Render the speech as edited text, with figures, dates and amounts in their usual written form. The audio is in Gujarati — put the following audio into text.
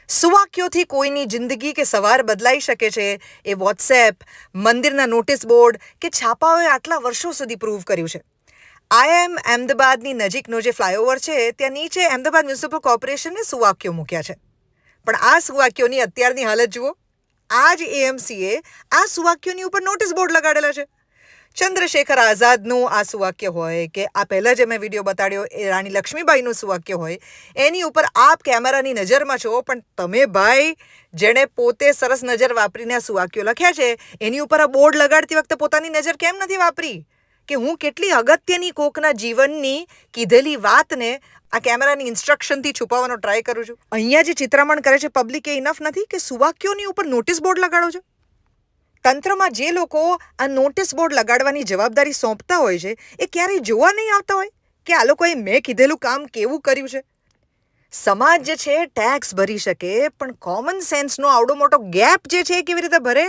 સુવાક્યોથી કોઈની જિંદગી કે સવાર બદલાઈ શકે છે એ વોટ્સએપ, મંદિરના નોટિસ બોર્ડ કે છાપાઓએ આટલા વર્ષો સુધી પ્રૂવ કર્યું છે. IIM અહેમદાબાદની નજીકનો જે ફ્લાયઓવર છે ત્યાં નીચે અહેમદાબાદ મ્યુનિસિપલ કોર્પોરેશને સુવાક્યો મૂક્યા છે. પણ આ સુવાક્યોની અત્યારની હાલત જુઓ. આ જ AMCએ આ સુવાક્યોની ઉપર નોટિસ બોર્ડ લગાડેલા છે. ચંદ્રશેખર આઝાદનું આ સુવાક્ય હોય કે આ પહેલાં જે મેં વિડીયો બતાડ્યો એ રાણી લક્ષ્મીબાઈનું સુવાક્ય હોય, એની ઉપર આપ કેમેરાની નજરમાં છો, પણ તમે ભાઈ જેણે પોતે સરસ નજર વાપરીને આ સુવાક્યો લખ્યા છે એની ઉપર આ બોર્ડ લગાડતી વખતે પોતાની નજર કેમ નથી વાપરી કે હું કેટલી અગત્યની કોકના જીવનની કીધેલી વાતને આ કેમેરાની ઇન્સ્ટ્રક્શનથી છુપાવવાનો ટ્રાય કરું છું. અહીંયા જે ચિત્રામણ કરે છે પબ્લિક એ ઇનફ નથી કે સુવાક્યોની ઉપર નોટિસ બોર્ડ લગાડો છો. તંત્રમાં જે લોકો આ નોટિસ બોર્ડ લગાડવાની જવાબદારી સોંપતા હોય છે એ ક્યારેય જોવા નહીં આવતા હોય કે આ લોકોએ મેં કીધેલું કામ કેવું કર્યું છે. સમાજ જે છે ટેક્સ ભરી શકે, પણ કોમન સેન્સનો આવડો મોટો ગેપ જે છે એ કેવી રીતે ભરે?